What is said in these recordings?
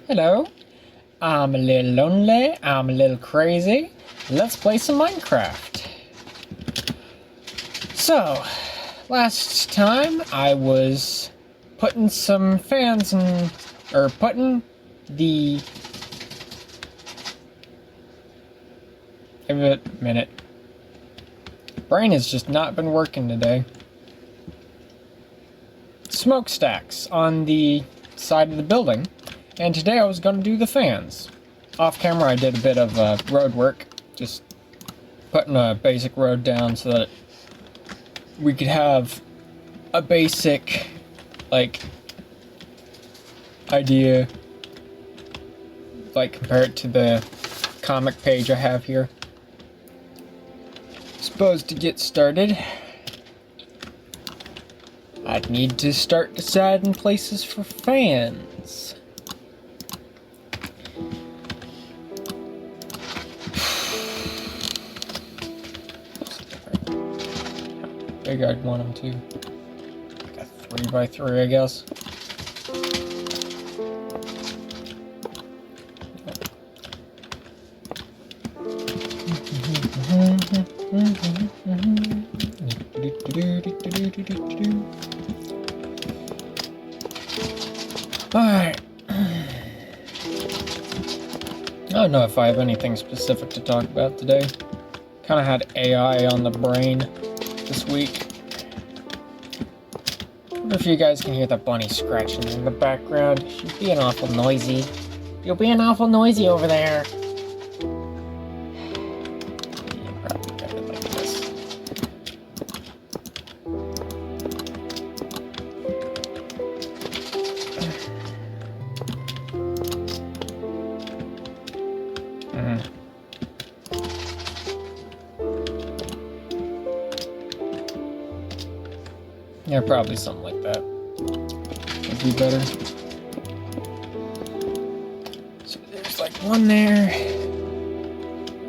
Hello. I'm a little lonely, I'm a little crazy. Let's play some Minecraft. So, last time I was putting some fans in, or putting the... Give it a minute. Brain has just not been working today. Smokestacks on the side of the building, and today I was going to do the fans. Off camera I did a bit of road work, just putting a basic road down so that we could have a basic, like, idea, like compare it to the comic page I have here. Suppose to get started, I'd need to start deciding places for fans. How big I'd want them to. Like a 3x3, I guess. Alright. I don't know if I have anything specific to talk about today. Kind of had AI on the brain this week. I wonder if you guys can hear the bunny scratching in the background. She's being awful noisy. You're being awful noisy over there. Probably got it like this. Yeah, probably something like that would be better. So there's like one there.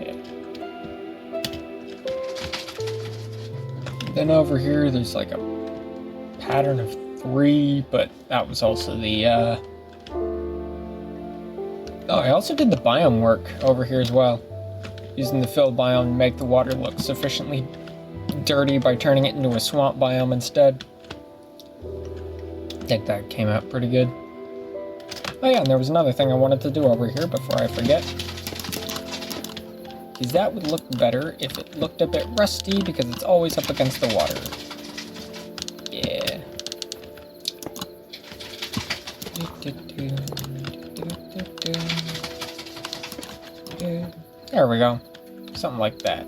Yeah. Then over here there's like a pattern of 3, but that was also the Oh, I also did the biome work over here as well. Using the fill biome to make the water look sufficiently dirty by turning it into a swamp biome instead. I think that came out pretty good. Oh yeah, and there was another thing I wanted to do over here before I forget. Because that would look better if it looked a bit rusty, because it's always up against the water. Yeah. There we go. Something like that.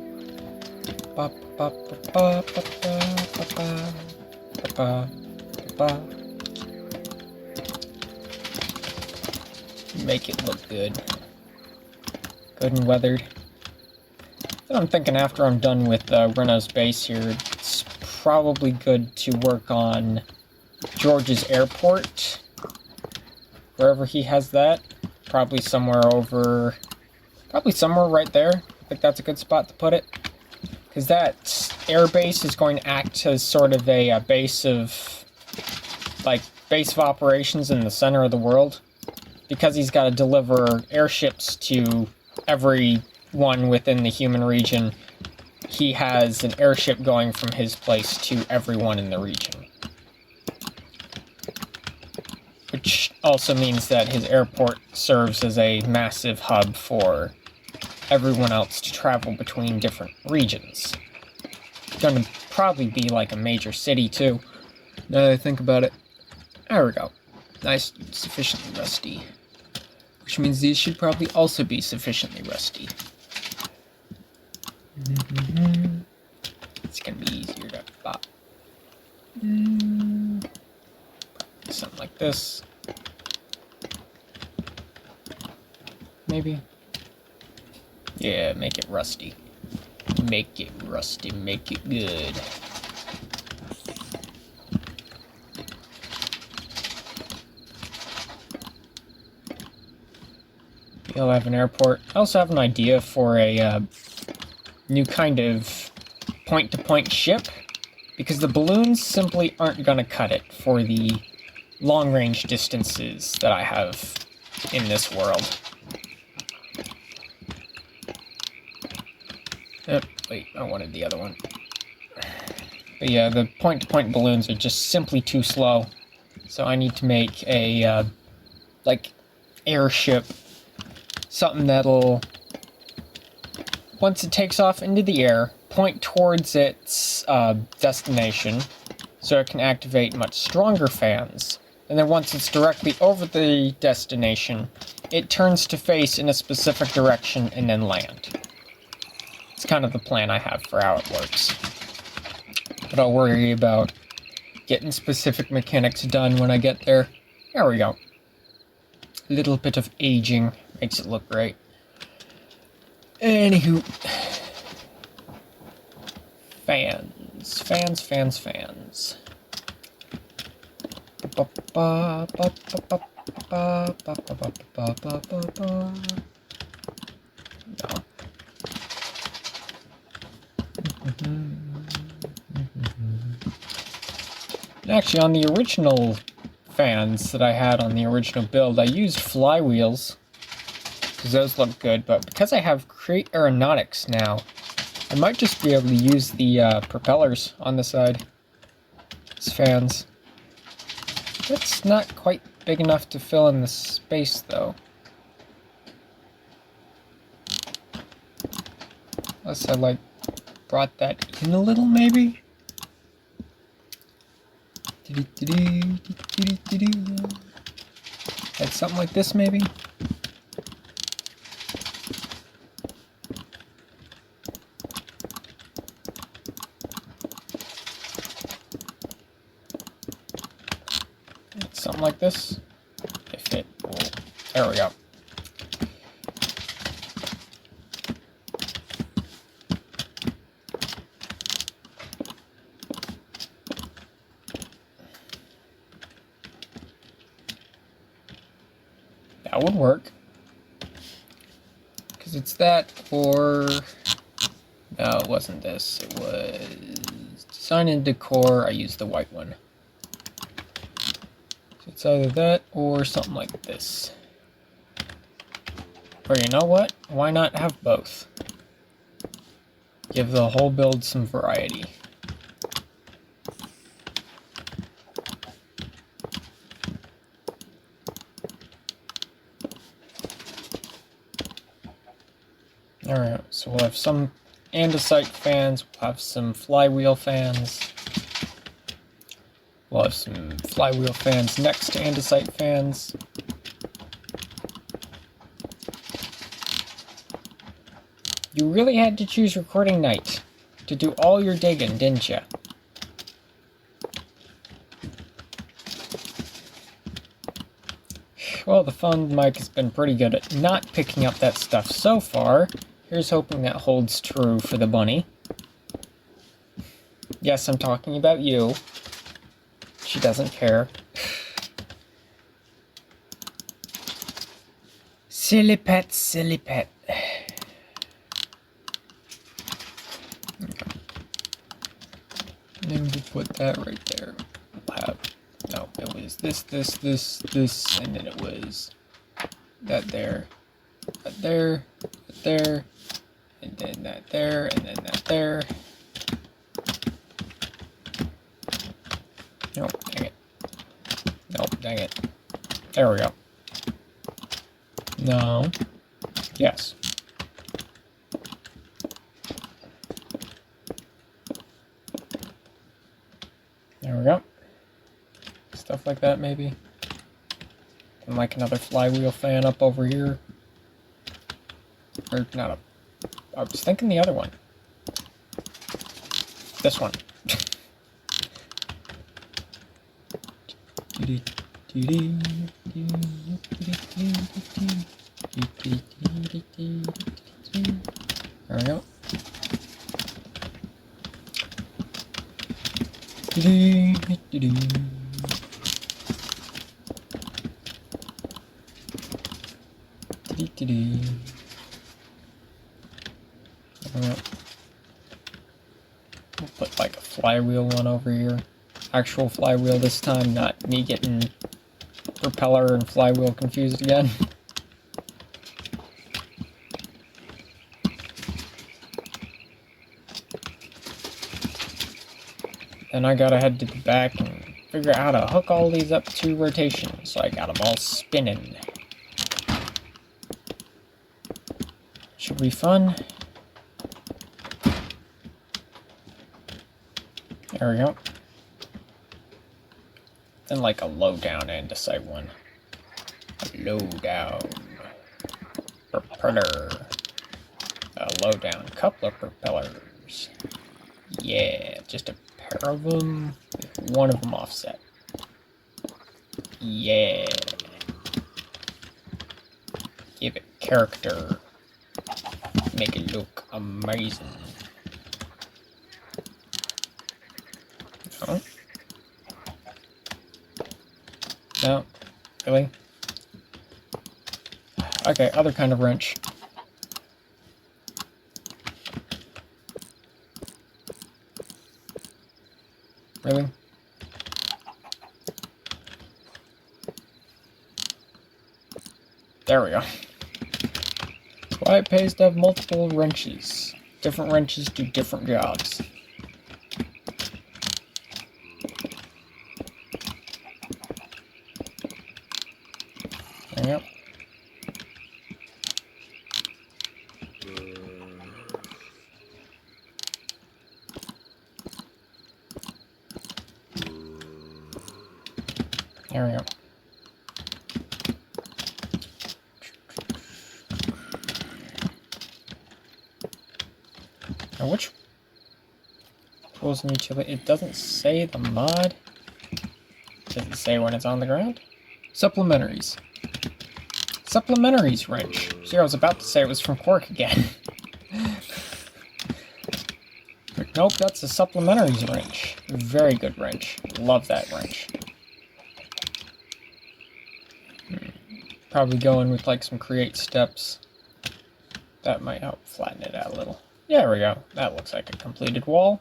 Make it look good. Good and weathered. Then I'm thinking after I'm done with Reno's base here, it's probably good to work on George's airport. Wherever he has that. Probably somewhere over... Probably somewhere right there. I think that's a good spot to put it. Because that air base is going to act as sort of a base of... like, base of operations in the center of the world. Because he's got to deliver airships to everyone within the human region, he has an airship going from his place to everyone in the region. Which also means that his airport serves as a massive hub for everyone else to travel between different regions. It's going to probably be like a major city too, now that I think about it. There we go. Nice, sufficiently rusty. Which means these should probably also be sufficiently rusty. It's going to be easier to pop. Something like this. Maybe. Yeah, make it rusty. Make it rusty, make it good. You'll have an airport. I also have an idea for a new kind of point-to-point ship, because the balloons simply aren't going to cut it for the long-range distances that I have in this world. Oh, wait, I wanted the other one. But yeah, the point-to-point balloons are just simply too slow. So I need to make a, like, airship. Something that'll, once it takes off into the air, point towards its destination, so it can activate much stronger fans. And then once it's directly over the destination, it turns to face in a specific direction and then land. It's kind of the plan I have for how it works. But I'll worry about getting specific mechanics done when I get there. There we go. A little bit of aging makes it look great. Anywho. Fans. No. Actually, on the original fans that I had on the original build, I used flywheels because those look good, but because I have Create Aeronautics now, I might just be able to use the propellers on the side as fans. That's not quite big enough to fill in the space, though. Unless I, like, brought that in a little, maybe? Like something like this, maybe? Something like this. If it will. There we go. That would work. Because it's that, or... No, it wasn't this. It was Design and Decor. I used the white one. So it's either that, or something like this. Or you know what? Why not have both? Give the whole build some variety. Alright, so we'll have some andesite fans, we'll have some flywheel fans. We'll have some flywheel fans next to andesite fans. You really had to choose recording night to do all your digging, didn't you? Well, the phone mic has been pretty good at not picking up that stuff so far. Here's hoping that holds true for the bunny. Yes, I'm talking about you. She doesn't care. Silly pet, silly pet. And then we'll put that right there. We'll have, no, it was this, and then it was that there, that there, that there, and then that there, and then that there. Nope, dang it. Nope, dang it. There we go. No. Yes. There we go. Stuff like that, maybe. And like another flywheel fan up over here. Or not a... I was thinking the other one. This one. There we go. We'll put like a flywheel one over here. Actual flywheel this time, not me getting propeller and flywheel confused again. then I gotta head to the back and figure out how to hook all these up to rotation, so I got them all spinning. Should be fun. There we go. Then like a low down andesite one. A low down propeller. A low down couple of propellers. Yeah, just a pair of them, with one of them offset. Yeah. Give it character. Make it look amazing. No? No? Really? Okay, other kind of wrench. Really? There we go. That's why it pays to have multiple wrenches. Different wrenches do different jobs. There we go. There we go. Now which tools and utility? It doesn't say the mod. Does it say when it's on the ground? Supplementaries. Supplementaries wrench. See, I was about to say it was from Quark again. But nope, that's a supplementaries wrench. Very good wrench. Love that wrench. Probably going with like some create steps. That might help flatten it out a little. Yeah, there we go. That looks like a completed wall.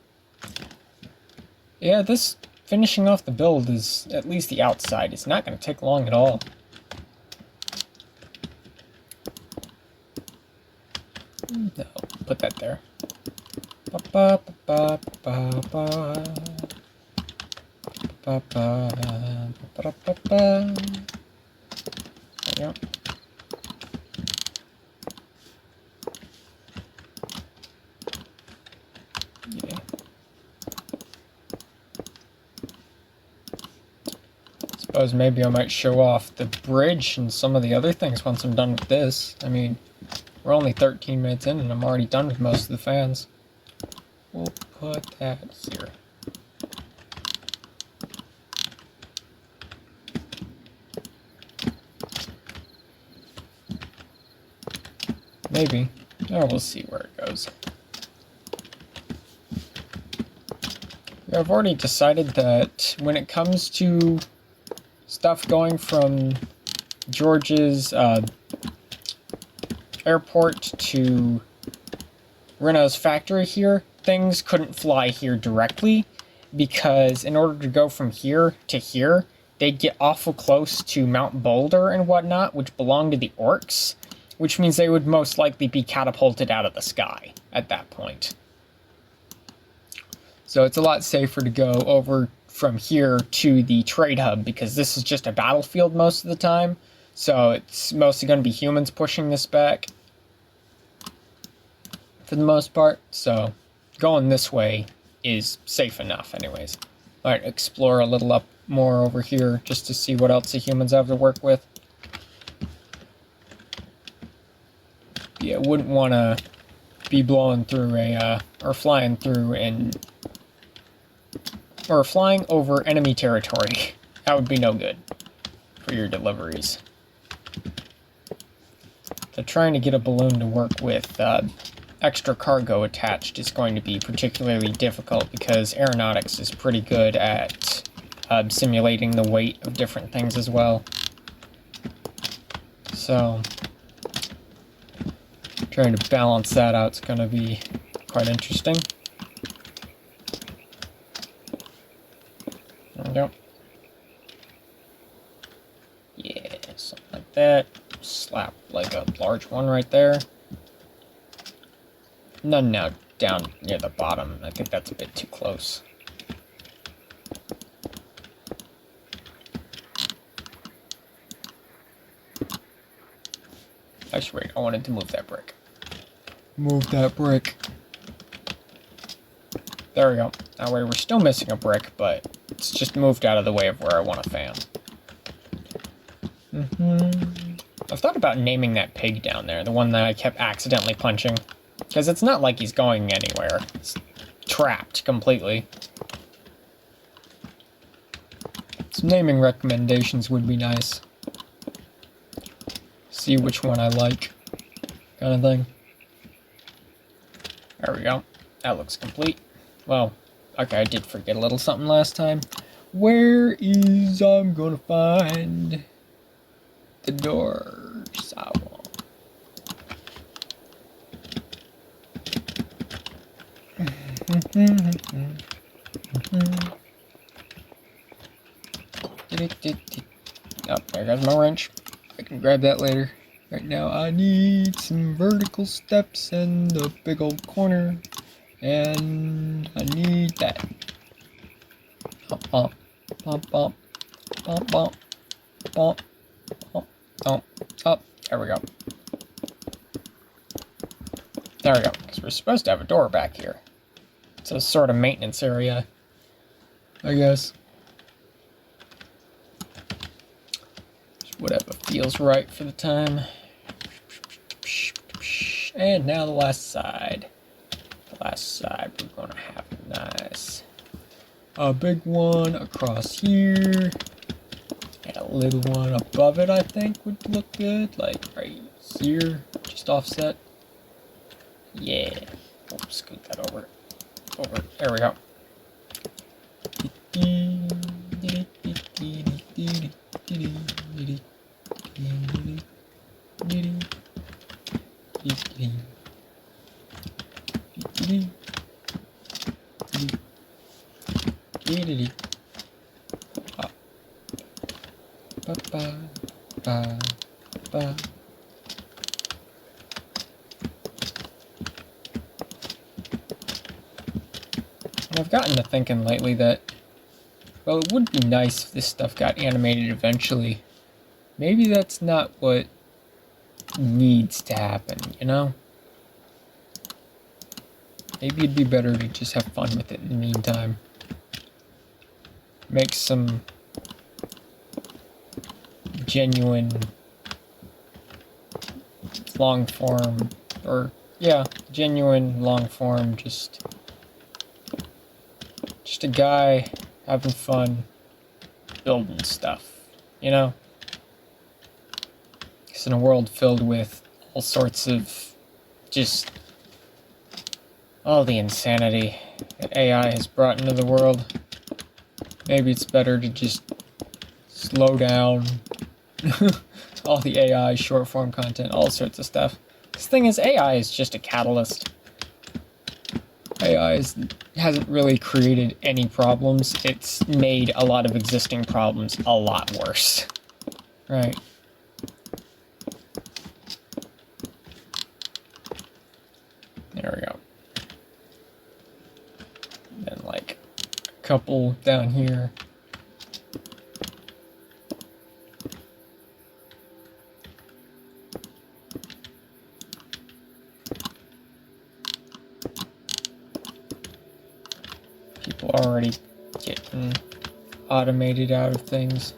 Yeah, this finishing off the build is, at least the outside, it's not going to take long at all. No, put that there. Ba ba ba ba ba ba ba ba ba ba. There we go. Yeah. Suppose maybe I might show off the bridge and some of the other things once I'm done with this. I mean, we're only 13 minutes in and I'm already done with most of the fans. We'll put that here. Maybe. Oh, we'll see where it goes. Yeah, I've already decided that when it comes to stuff going from George's airport to Renault's factory here, things couldn't fly here directly because in order to go from here to here, they'd get awful close to Mount Boulder and whatnot, which belong to the orcs, which means they would most likely be catapulted out of the sky at that point. So it's a lot safer to go over from here to the trade hub because this is just a battlefield most of the time. So it's mostly going to be humans pushing this back for the most part. So going this way is safe enough anyways. Might explore a little up more over here just to see what else the humans have to work with. Yeah, wouldn't want to be blowing through a, or flying through and, or flying over enemy territory. That would be no good for your deliveries. So trying to get a balloon to work with extra cargo attached is going to be particularly difficult because aeronautics is pretty good at simulating the weight of different things as well. So trying to balance that out is going to be quite interesting. There we go. Yeah, something like that. Slap like a large one right there. None now down near the bottom. I think that's a bit too close. That's right, I wanted to move that brick. Move that brick. There we go. That way we're still missing a brick, but it's just moved out of the way of where I want a fan. I've thought about naming that pig down there, the one that I kept accidentally punching. Because it's not like he's going anywhere. It's trapped completely. Some naming recommendations would be nice. See which one I like, kind of thing. There we go. That looks complete. Well, okay, I did forget a little something last time. Where is I'm gonna find the doors I want? Oh, there goes my wrench. I can grab that later. Right now I need some vertical steps and a big old corner. And I need that. Bump, bump, bump, bump, bump, bump, bump, bump, bump, up. There we go. There we go. Because we're supposed to have a door back here. It's a sort of maintenance area, I guess. Just whatever feels right for the time. And now the last side. The last side we're gonna have nice. A big one across here. And a little one above it, I think, would look good. Like right here, just offset. Yeah. Oh, scoot that over. Over. There we go. I've gotten to thinking lately that, well, it would be nice if this stuff got animated eventually. Maybe that's not what needs to happen, you know? Maybe it'd be better to just have fun with it in the meantime. Make some genuine long form, or yeah, genuine long form, just a guy having fun building stuff, you know? Because in a world filled with all sorts of just all the insanity that AI has brought into the world, maybe it's better to just slow down all the AI short form content, all sorts of stuff. This thing is, AI is just a catalyst. AI hasn't really created any problems. It's made a lot of existing problems a lot worse. Right. There we go. Then like a couple down here. People already getting automated out of things.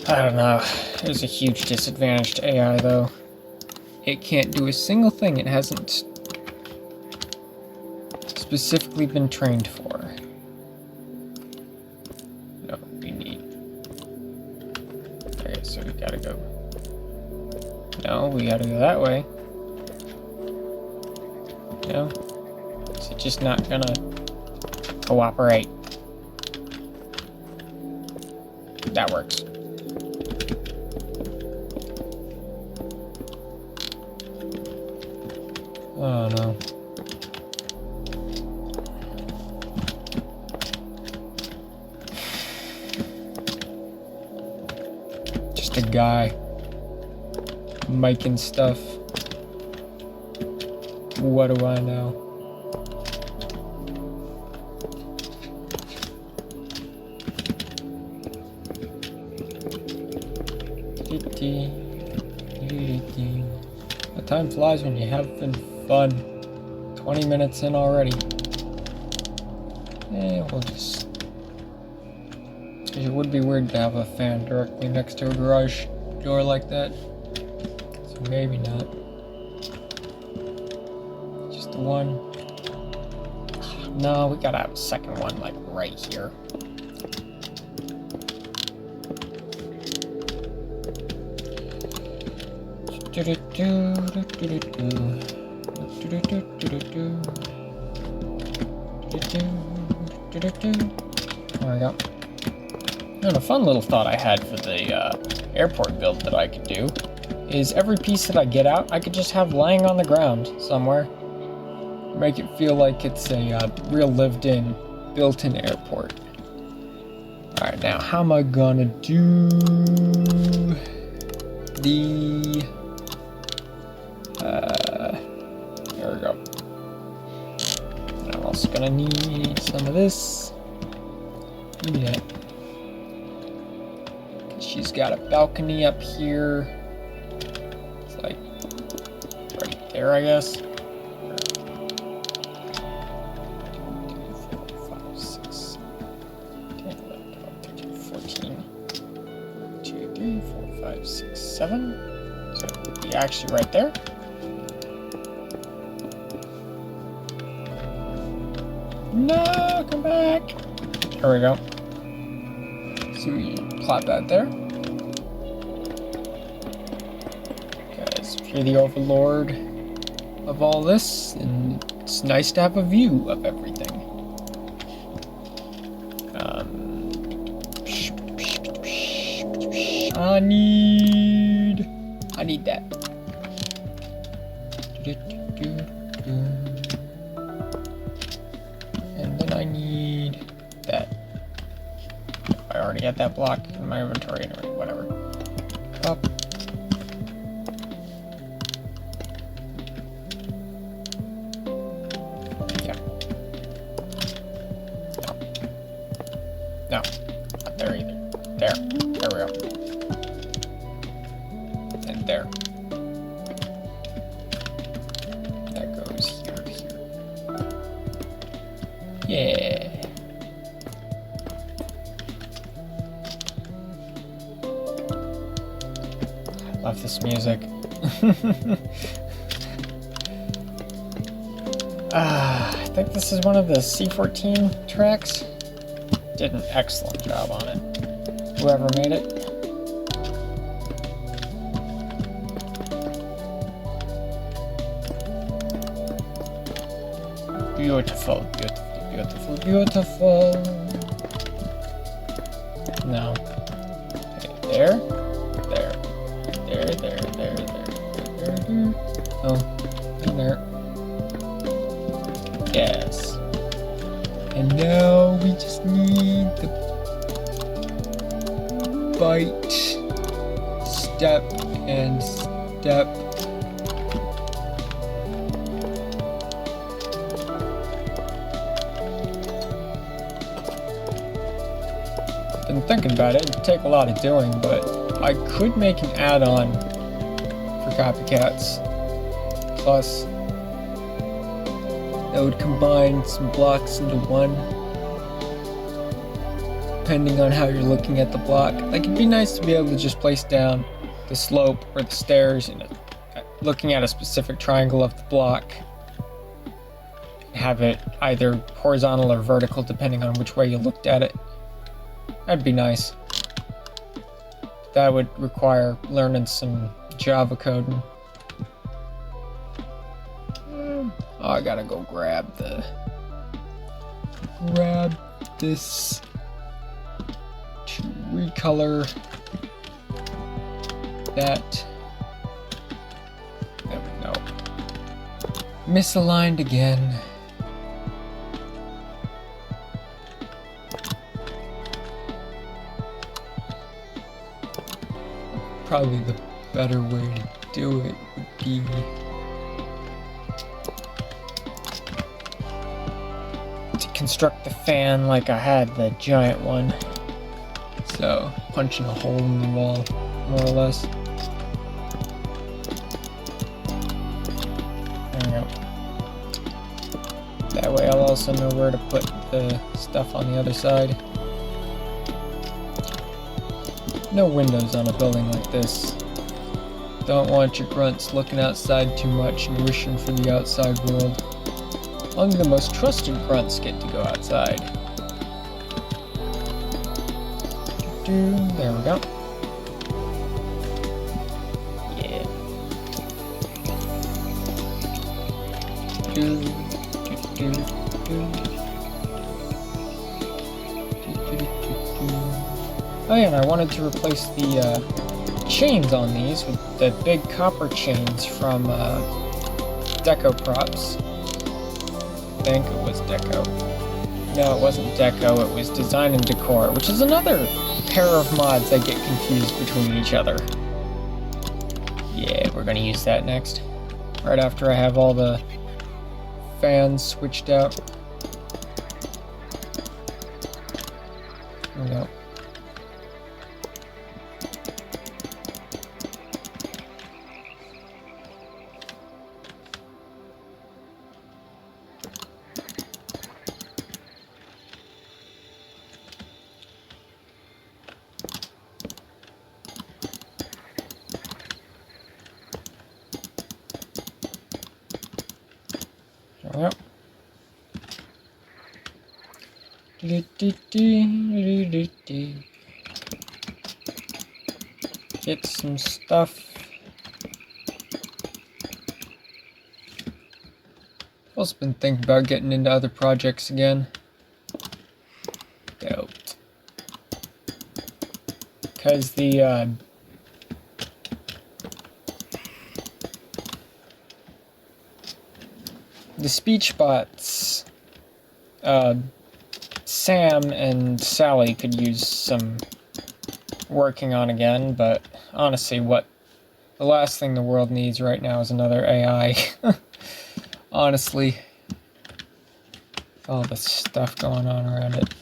I don't know. There's a huge disadvantage to AI, though. It can't do a single thing it hasn't specifically been trained for. No, we need... Okay, so we gotta go... No, we gotta go that way. No? Is it just not gonna cooperate? That works. Oh no. Just a guy making stuff. What do I know? The time flies when you're having fun. 20 minutes in already. We'll just... Because it would be weird to have a fan directly next to a garage door like that. So maybe not. Just the one. No, we gotta have a second one, like, right here. There we go. And a fun little thought I had for the airport build that I could do is every piece that I get out, I could just have lying on the ground somewhere. Make it feel like it's a real lived-in, built-in airport. Alright, now how am I gonna do the... there we go. And I'm also gonna need some of this. Yeah. She's got a balcony up here. It's like right there, I guess. 2, 4, 5, 6, 10, 11, 12, 13, 14. 2, 3, 4, 5, 6, 7. So it would be actually right there. No, come back. There we go. So we plot that there. Guys, if you're the overlord of all this, and it's nice to have a view of everything. I need that. And then I need that. I already had that block in my inventory anyway, whatever. Up. Yeah. No. Not there either. There. There we go. And there. That goes here, here. Yeah. Love this music. I think this is one of the C14 tracks. Did an excellent job on it. Whoever made it. Beautiful, beautiful, beautiful, beautiful. No. Okay, there. There. Oh, in there. Yes. And now we just need the bite, step, and step. Been thinking about it. It'd take a lot of doing, but I could make an add-on for copycats. Plus, that would combine some blocks into one, depending on how you're looking at the block. Like, it'd be nice to be able to just place down the slope or the stairs and looking at a specific triangle of the block. Have it either horizontal or vertical, depending on which way you looked at it. That'd be nice. That would require learning some Java coding. Oh, I gotta go grab this to recolor that. There we go. Misaligned again. Probably the better way to do it would be to construct the fan like I had the giant one. So punching a hole in the wall, more or less. There we go. That way I'll also know where to put the stuff on the other side. No windows on a building like this. Don't want your grunts looking outside too much and wishing for the outside world. Only the most trusted grunts get to go outside. There we go. Yeah. Oh yeah, and I wanted to replace the chains on these with the big copper chains from Deco Props. I think it was Deco. No, it wasn't Deco, it was Design and Decor, which is another pair of mods that get confused between each other. Yeah, we're gonna use that next. Right after I have all the fans switched out. There we go. Get some stuff. Also been thinking about getting into other projects again. Doubt. Because the speech bots, Sam and Sally could use some working on again, but honestly, the last thing the world needs right now is another AI. Honestly, with all the stuff going on around it.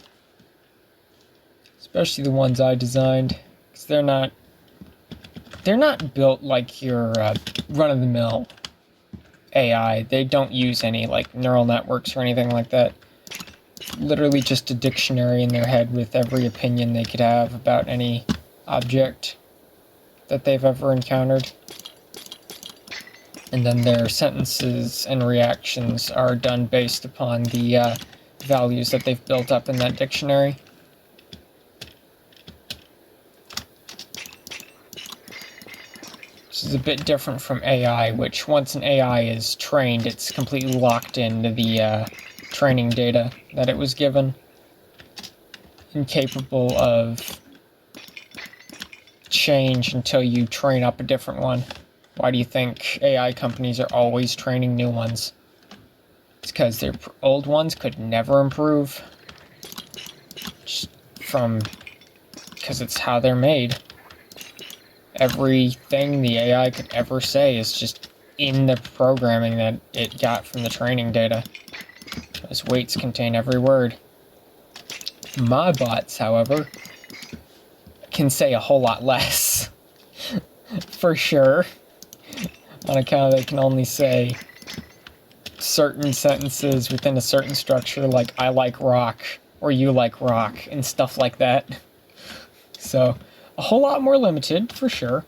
Especially the ones I designed, because they're not built like your run-of-the-mill AI. They don't use any like neural networks or anything like that. Literally just a dictionary in their head with every opinion they could have about any object that they've ever encountered. And then their sentences and reactions are done based upon the values that they've built up in that dictionary. This is a bit different from AI, which once an AI is trained, it's completely locked into the training data that it was given. Incapable of change until you train up a different one. Why do you think AI companies are always training new ones? It's because their old ones could never improve. Just because it's how they're made. Everything the AI could ever say is just in the programming that it got from the training data. Those weights contain every word. My bots, however, can say a whole lot less. For sure. On account of they can only say certain sentences within a certain structure, like I like rock, or you like rock, and stuff like that. So, a whole lot more limited, for sure.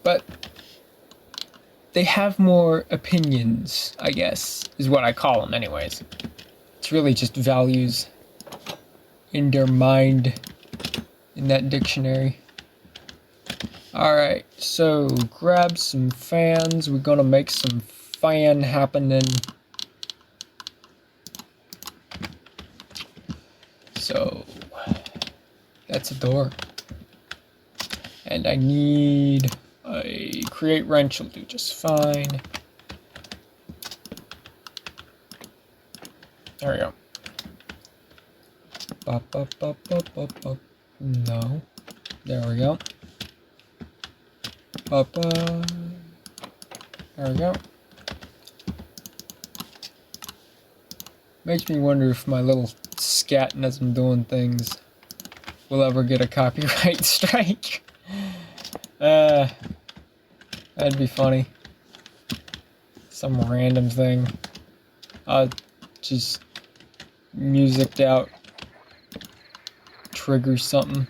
But they have more opinions, I guess, is what I call them anyways. It's really just values in their mind in that dictionary. Alright, so grab some fans. We're gonna make some fan happening. So, that's a door. And I need a create wrench will do just fine. There we go. Bop, bop, bop, bop, bop, bop. No. There we go. Bop, bop. There we go. Makes me wonder if my little scat as I'm doing things we'll ever get a copyright strike. That'd be funny. Some random thing. Just musiced out. Trigger something.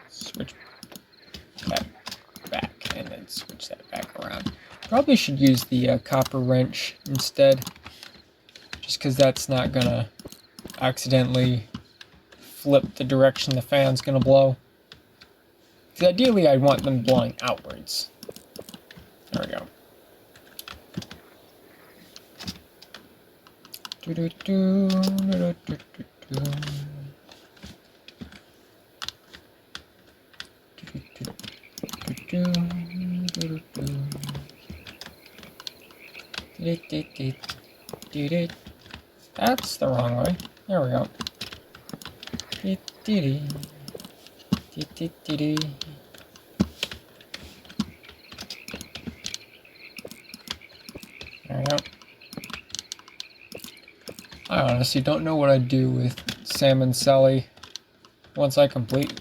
Switch that back and then switch that back around. Probably should use the copper wrench instead. Just because that's not gonna accidentally flip the direction the fan's gonna blow. Because ideally I'd want them blowing outwards. There we go. That's the wrong way. There we go. There we go. I honestly don't know what I'd do with Sam and Sally once I complete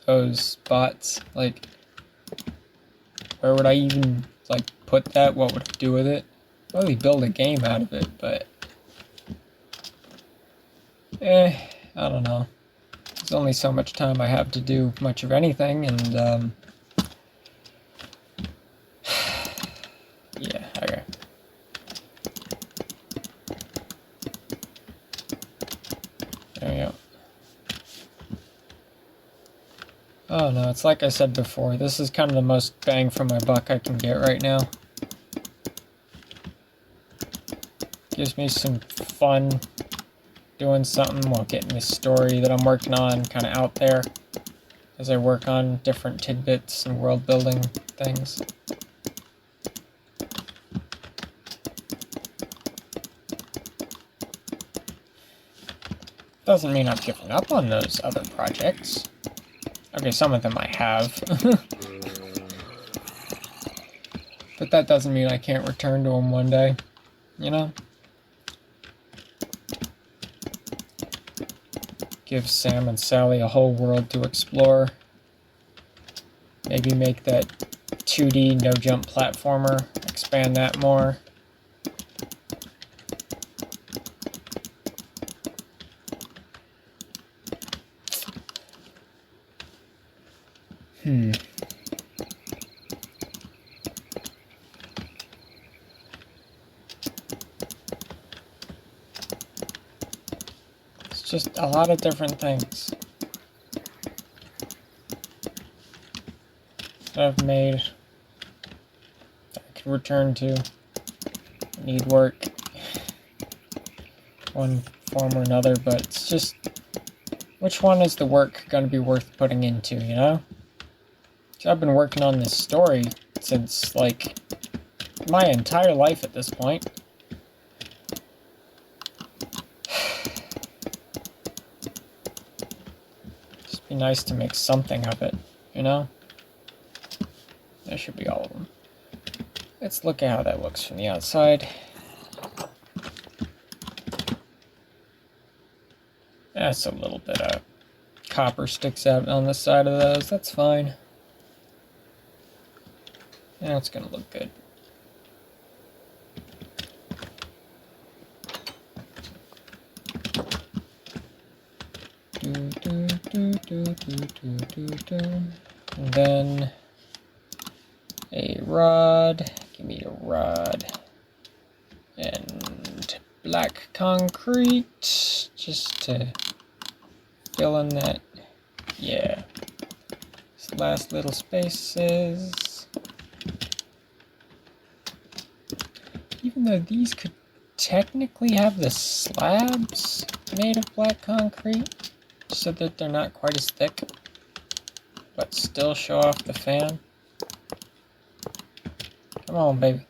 those spots. Like, where would I even, like, put that? What would I do with it? Probably build a game out of it, but I don't know. There's only so much time I have to do much of anything, and yeah, okay. There we go. Oh no, it's like I said before, this is kind of the most bang for my buck I can get right now. Gives me some fun doing something while getting this story that I'm working on kind of out there as I work on different tidbits and world building things. Doesn't mean I've given up on those other projects. Okay, some of them I have. But that doesn't mean I can't return to them one day, you know? Give Sam and Sally a whole world to explore. Maybe make that 2D no-jump platformer, expand that more. It's just a lot of different things that I've made that I could return to. I need work, one form or another, but it's just, which one is the work going to be worth putting into, you know? So I've been working on this story since, like, my entire life at this point. Just be nice to make something of it, you know? That should be all of them. Let's look at how that looks from the outside. That's a little bit of copper sticks out on the side of those. That's fine. Now it's gonna look good. And then a rod. Give me a rod. And black concrete. Just to fill in that. Yeah. These last little spaces. Even though these could technically have the slabs made of black concrete, so that they're not quite as thick, but still show off the fan. Come on, baby.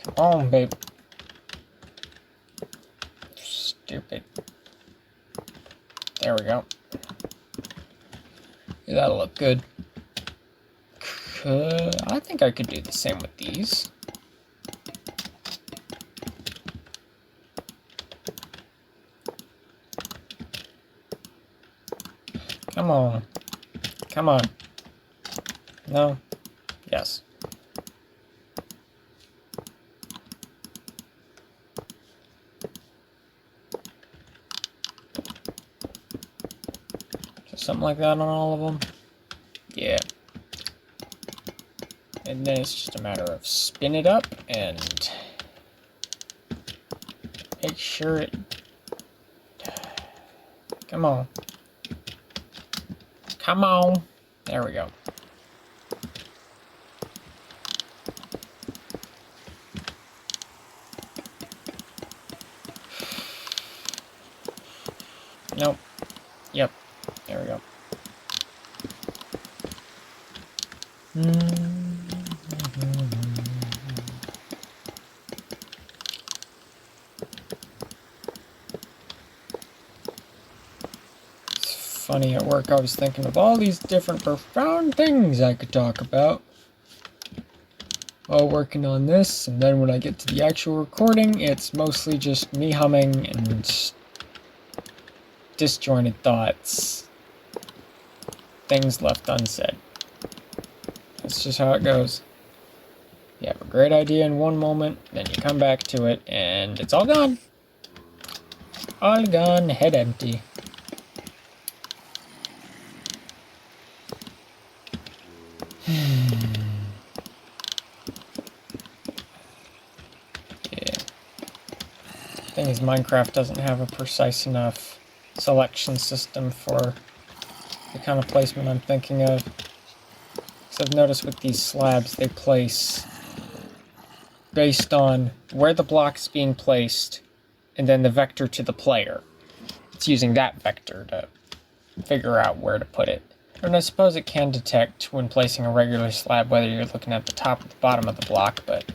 Come on, baby. Stupid. There we go. Yeah, that'll look good. I think I could do the same with these. Come on. Come on. No? Yes. Something like that on all of them? Yeah. And then it's just a matter of spin it up and make sure it... Come on. Come on. There we go. Nope. Yep. There we go. It's funny, at work I was thinking of all these different profound things I could talk about while working on this, and then when I get to the actual recording, it's mostly just me humming and disjointed thoughts. Things left unsaid. That's just how it goes. You have a great idea in one moment, then you come back to it, and it's all gone. All gone, head empty. Yeah. Thing is, Minecraft doesn't have a precise enough selection system for the kind of placement I'm thinking of. So I've noticed with these slabs, they place based on where the block's being placed and then the vector to the player. It's using that vector to figure out where to put it. And I suppose it can detect when placing a regular slab whether you're looking at the top or the bottom of the block, but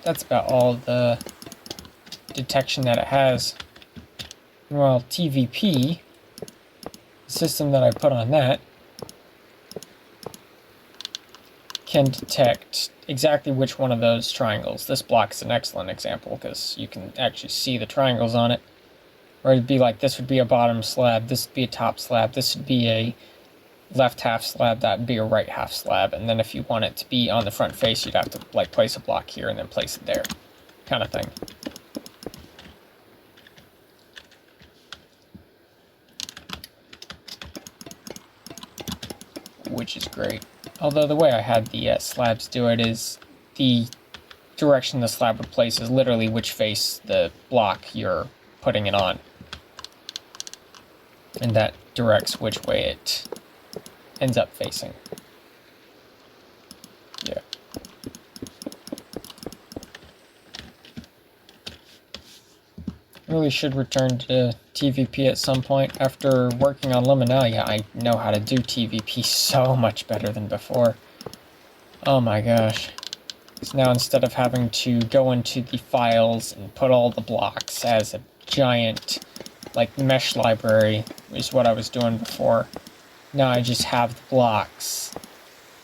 that's about all the detection that it has. Well, TVP, the system that I put on that, can detect exactly which one of those triangles. This block is an excellent example because you can actually see the triangles on it. Or it'd be like, this would be a bottom slab, this would be a top slab, this would be a left half slab, that would be a right half slab, and then if you want it to be on the front face, you'd have to like place a block here and then place it there, kind of thing. Which is great. Although the way I had the slabs do it is the direction the slab would place is literally which face the block you're putting it on. And that directs which way it ends up facing. Yeah. Really should return to TVP at some point. After working on Liminalia, I know how to do TVP so much better than before. Oh my gosh. So now instead of having to go into the files and put all the blocks as a giant, like, mesh library, is what I was doing before. Now I just have the blocks.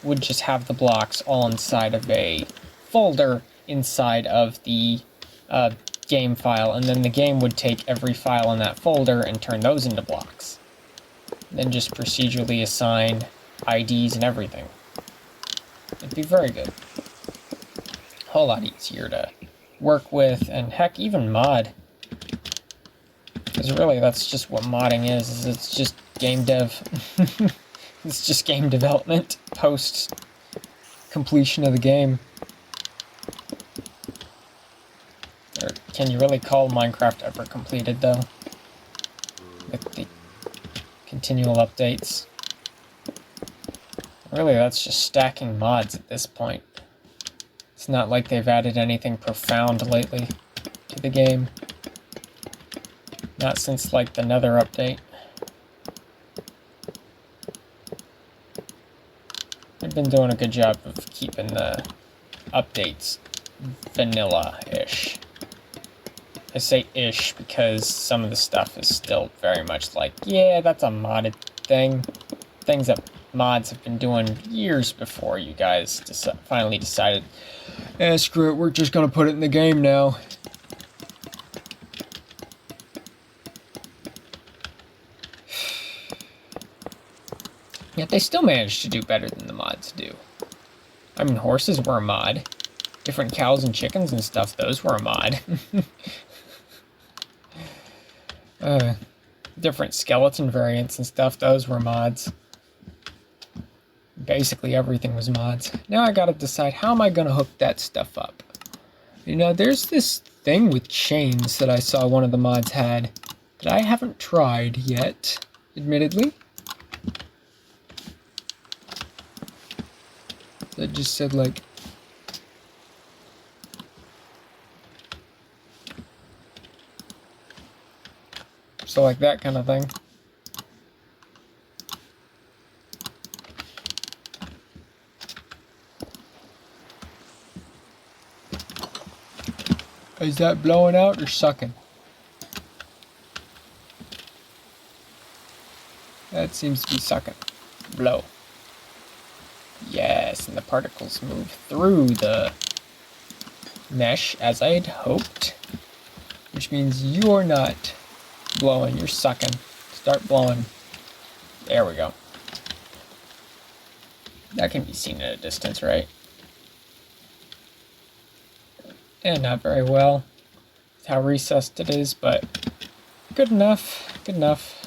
Would just have the blocks all inside of a folder inside of the game file, and then the game would take every file in that folder and turn those into blocks. Then just procedurally assign IDs and everything. It'd be very good. A whole lot easier to work with, and heck, even mod. Because really, that's just what modding is it's just game dev. It's just game development post completion of the game. Or can you really call Minecraft ever completed, though? With the continual updates. Really, that's just stacking mods at this point. It's not like they've added anything profound lately to the game. Not since, like, the Nether update. They've been doing a good job of keeping the updates vanilla-ish. I say ish because some of the stuff is still very much like, yeah, that's a modded thing. Things that mods have been doing years before you guys finally decided, screw it, we're just gonna put it in the game now. Yet they still managed to do better than the mods do. I mean, horses were a mod. Different cows and chickens and stuff, those were a mod. Different skeleton variants and stuff, those were mods. Basically everything was mods. Now I gotta decide, how am I gonna hook that stuff up? You know, there's this thing with chains that I saw one of the mods had that I haven't tried yet, admittedly. That just said, like, so like that kind of thing. Is that blowing out or sucking? That seems to be sucking. Blow. Yes, and the particles move through the mesh as I had hoped. Which means you're not blowing, you're sucking. Start blowing. There we go. That can be seen at a distance, right? And not very well. That's how recessed it is, but good enough. Good enough.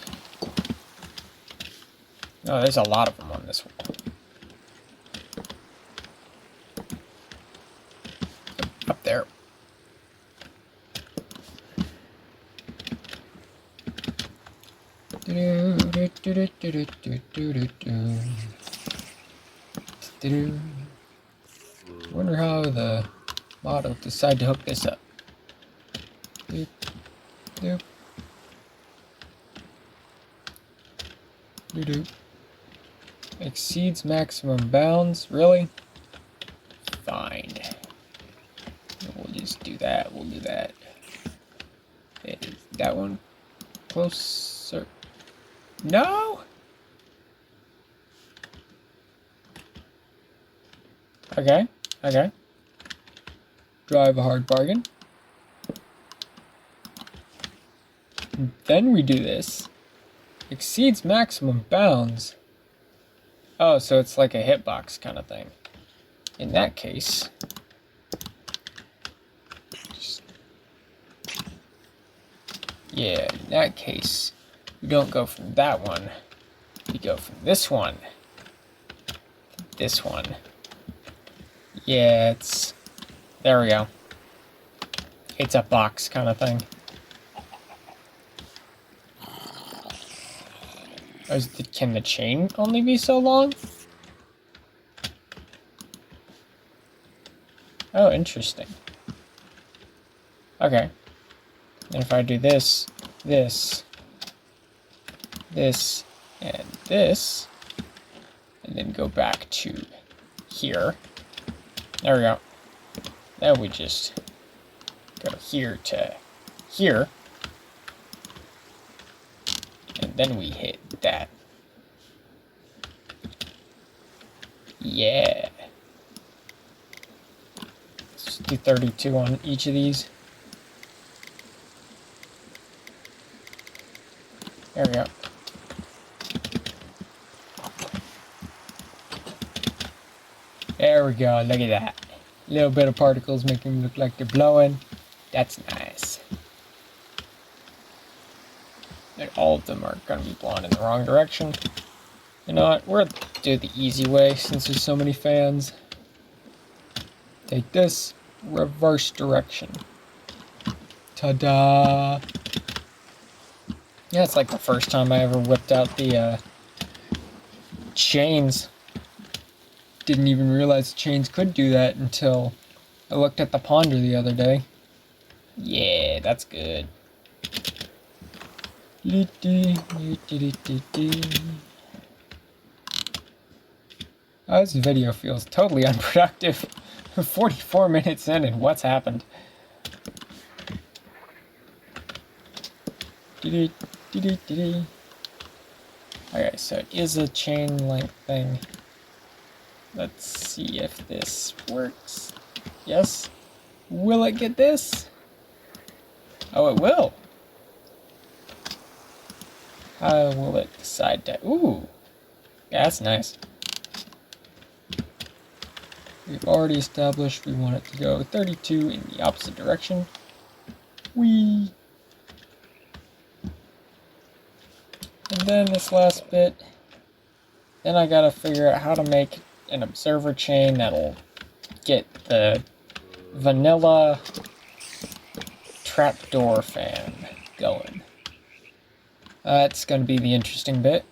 Oh, there's a lot of them on this wall. Up there. Wonder how the mod will decide to hook this up. Doop, doop. Doop. Exceeds maximum bounds. Really? Fine. We'll just do that. We'll do that. Is that one closer? No? Okay. Okay. Drive a hard bargain. And then we do this. Exceeds maximum bounds. Oh, so it's like a hitbox kind of thing. In that case, yeah, in that case, we don't go from that one. We go from this one to this one. Yeah, it's, there we go. It's a box kind of thing. Can the chain only be so long? Oh, interesting. Okay. And if I do this, this, this, and this, and then go back to here. There we go. Then we just go here to here. And then we hit that. Yeah. Let's do 32 on each of these. There we go. There we go, look at that. A little bit of particles making them look like they're blowing. That's nice. And all of them are going to be blowing in the wrong direction. You know what, we're going to do it the easy way since there's so many fans. Take this, reverse direction. Ta-da! Yeah, it's like the first time I ever whipped out the chains. Didn't even realize chains could do that until I looked at the ponder the other day. Yeah, that's good. Oh, this video feels totally unproductive. 44 minutes in and what's happened? Okay, so it is a chain link thing. Let's see if this works. Yes. Will it get this? Oh, it will. How will it decide to... Ooh. Yeah, that's nice. We've already established we want it to go 32 in the opposite direction. Whee! And then this last bit, then I gotta figure out how to make an observer chain that'll get the vanilla trapdoor fan going. That's gonna be the interesting bit.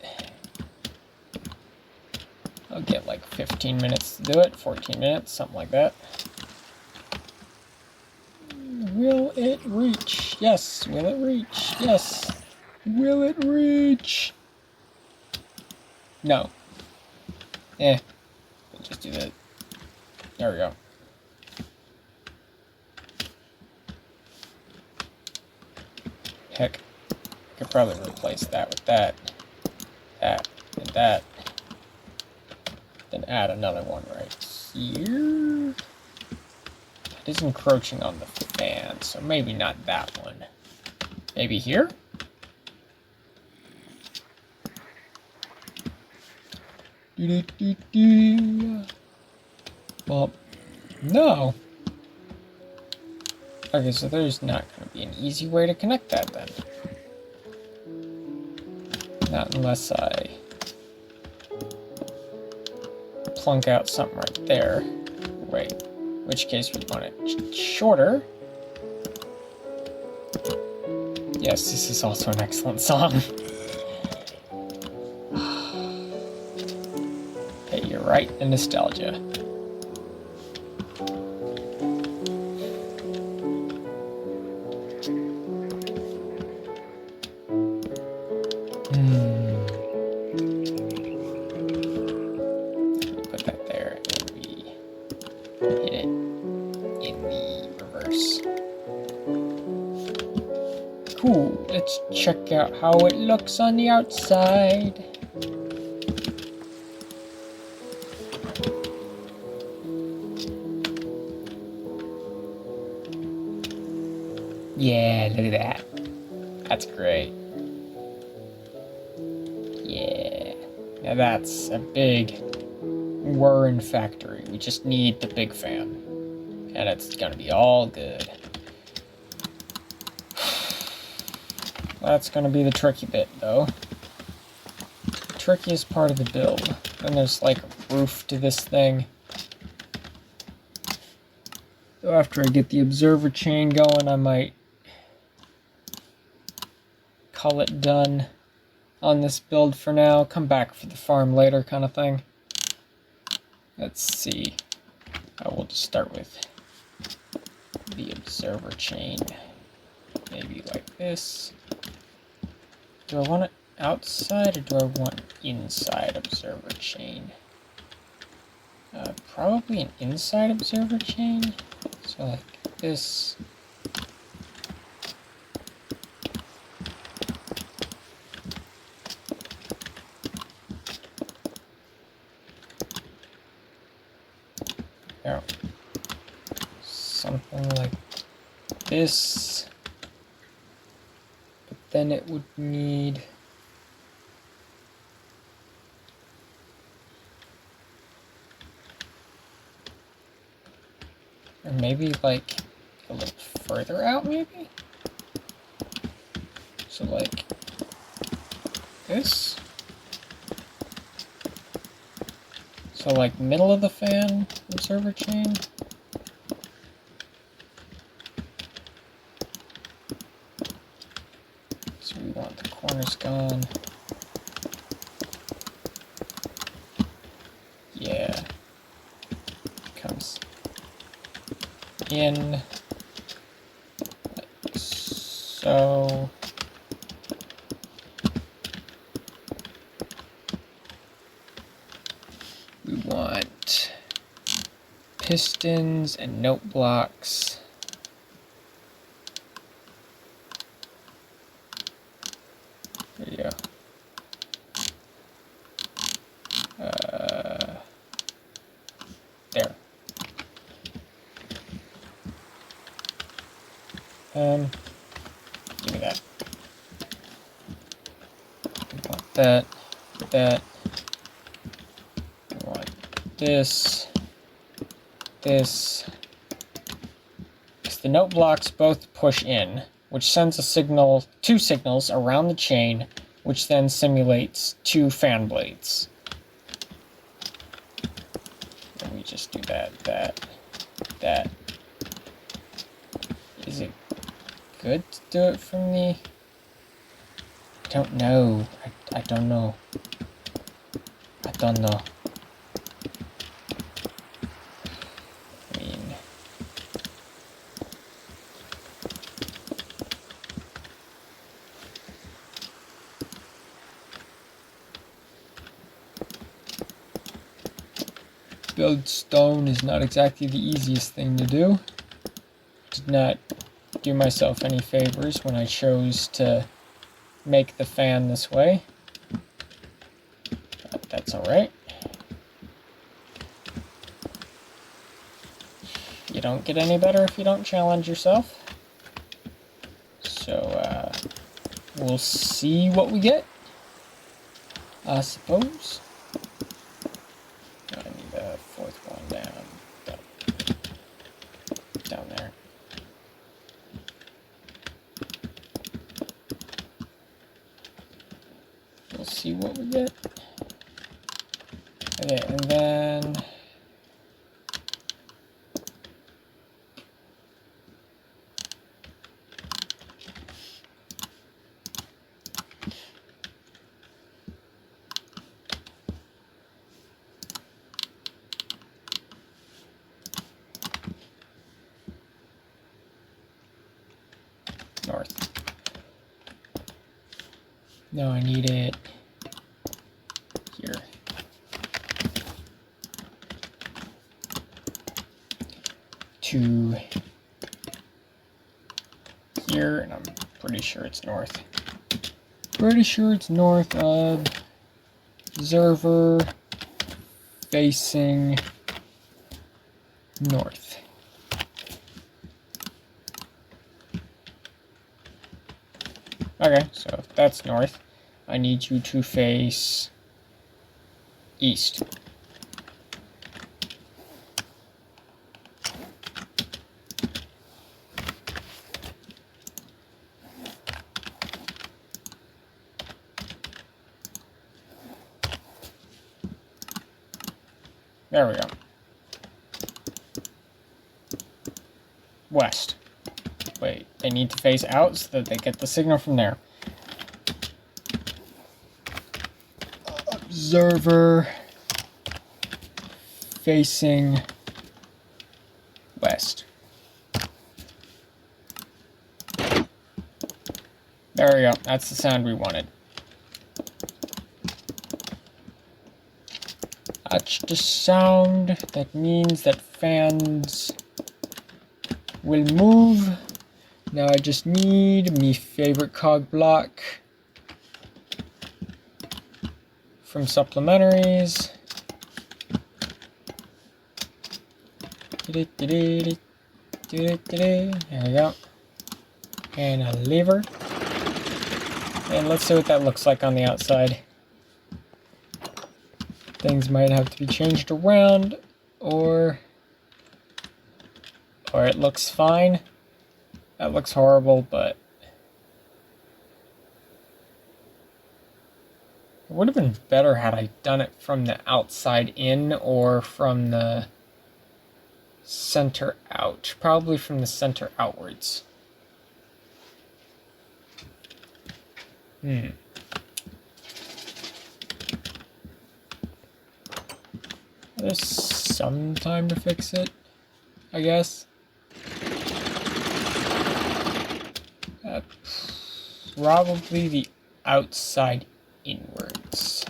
I'll get like 15 minutes to do it, 14 minutes, something like that. Will it reach? Yes. Will it reach? Yes. Will it reach? No. We'll just do that. There we go. Heck, I could probably replace that with that, and that. Then add another one right here. It is encroaching on the fan, so maybe not that one. Maybe here? Well, no. Okay, so there's not going to be an easy way to connect that then. Not unless I plunk out something right there. Wait, in which case we want it shorter. Yes, this is also an excellent song. Hey, you're right, the nostalgia. Put that there, and we hit it in the reverse. Cool, let's check out how it looks on the outside. Yeah, look at that. That's great. Yeah. Now that's a big whirring factory. We just need the big fan. And it's gonna be all good. That's gonna be the tricky bit, though. The trickiest part of the build. Then there's like a roof to this thing. So after I get the observer chain going, I might call it done on this build for now. Come back for the farm later kind of thing. Let's see. I will just start with the observer chain. Maybe like this. Do I want it outside or do I want inside observer chain? Probably an inside observer chain. So like this. There. Something like this. But then it would need or maybe like a little further out, maybe? So like this? So like middle of the fan observer chain? So we want the corners gone. Yeah. Comes in like so. We want pistons and note blocks. There you go. There. Give me that. We want that, that. this, this. Because the note blocks both push in, which sends a signal, two signals around the chain, which then simulates two fan blades. And we just do that. Is it good to do it from the... I don't know. I don't know. I don't know. I mean... Build stone is not exactly the easiest thing to do. Did not do myself any favors when I chose to make the fan this way. But that's alright. You don't get any better if you don't challenge yourself. So, we'll see what we get, I suppose. I need a fourth one down there. We'll see what we get. Okay, and then north. No, I need it here. To here, and I'm pretty sure it's north. Pretty sure it's north of observer facing north. Okay, so if that's north, I need you to face east. There we go. West. Wait, they need to face out so that they get the signal from there. Observer facing west. There we go. That's the sound we wanted. That's the sound. That means that fans will move. Now I just need me favorite cog block from supplementaries. There we go. And a lever. And let's see what that looks like on the outside. Things might have to be changed around, or it looks fine. That looks horrible, but it would have been better had I done it from the outside in or from the center out. Probably from the center outwards. There's some time to fix it, I guess. Probably the outside inwards.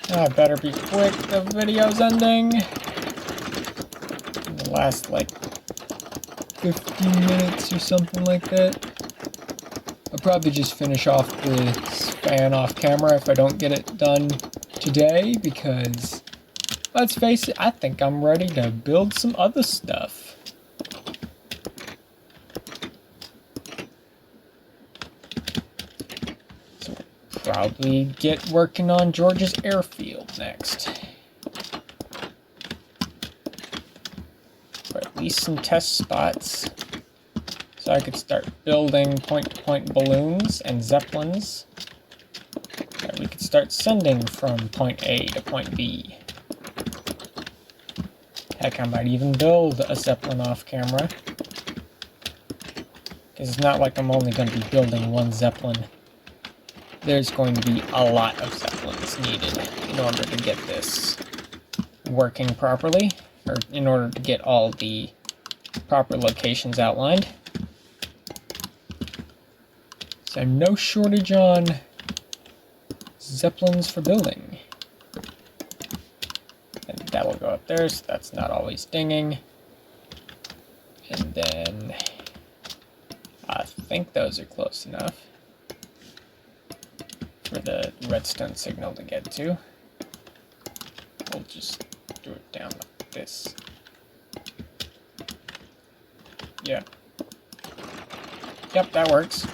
I better be quick, the video's ending. In the last like 15 minutes or something like that. I'll probably just finish off the span off camera if I don't get it done today, because let's face it, I think I'm ready to build some other stuff. probably get working on George's airfield next. Or at least some test spots. So I could start building point-to-point balloons and zeppelins that we could start sending from point A to point B. Heck, I might even build a zeppelin off camera. Because it's not like I'm only going to be building one zeppelin. There's going to be a lot of zeppelins needed in order to get this working properly, or in order to get all the proper locations outlined. So no shortage on zeppelins for building. And that will go up there, so that's not always dinging. And then I think those are close enough for the redstone signal to get to. We'll just do it down like this. Yeah. Yep, that works.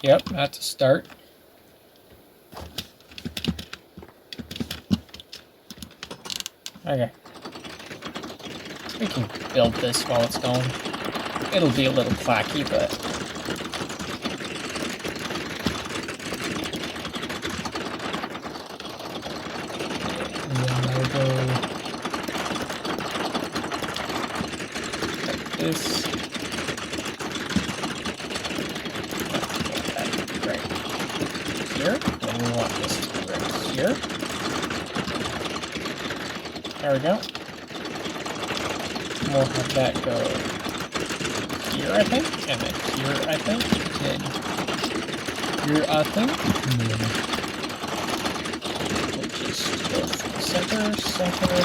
Yep, that's a start. Okay. We can build this while it's going. It'll be a little clacky, but... And then I'll go... like this. Here, and we want this to be right here. There we go. We'll have that go here, I think, and then here, I think, and here, I think. We'll just go from center, center,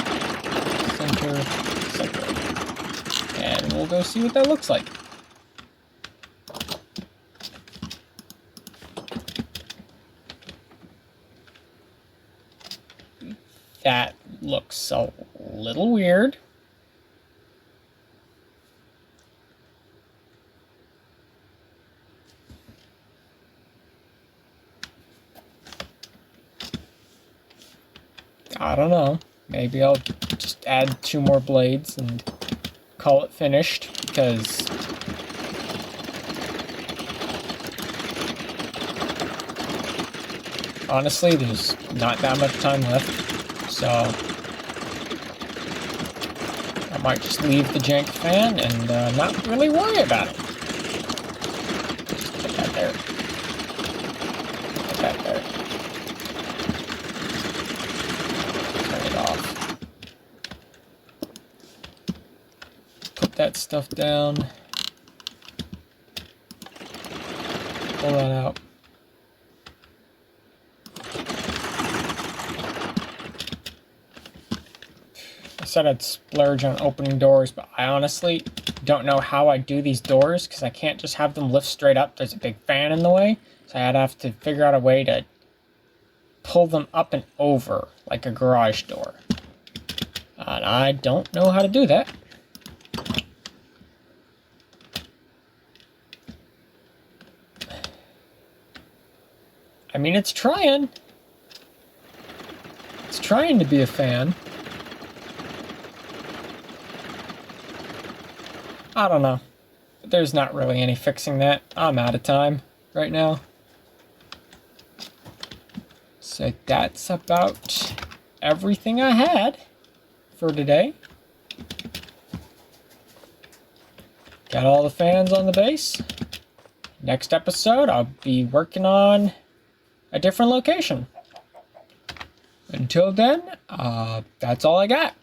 center, center. And we'll go see what that looks like. That looks a little weird. I don't know. Maybe I'll just add 2 more blades and call it finished, because honestly, there's not that much time left. So I might just leave the jank fan and not really worry about it. Just put that there. Put that there. Turn it off. Put that stuff down. Pull that out. I said I'd splurge on opening doors, but I honestly don't know how I do these doors, because I can't just have them lift straight up. There's a big fan in the way, so I'd have to figure out a way to pull them up and over, like a garage door. And I don't know how to do that. I mean, it's trying. It's trying to be a fan. I don't know. There's not really any fixing that. I'm out of time right now. So that's about everything I had for today. Got all the fans on the base. Next episode, I'll be working on a different location. Until then, that's all I got.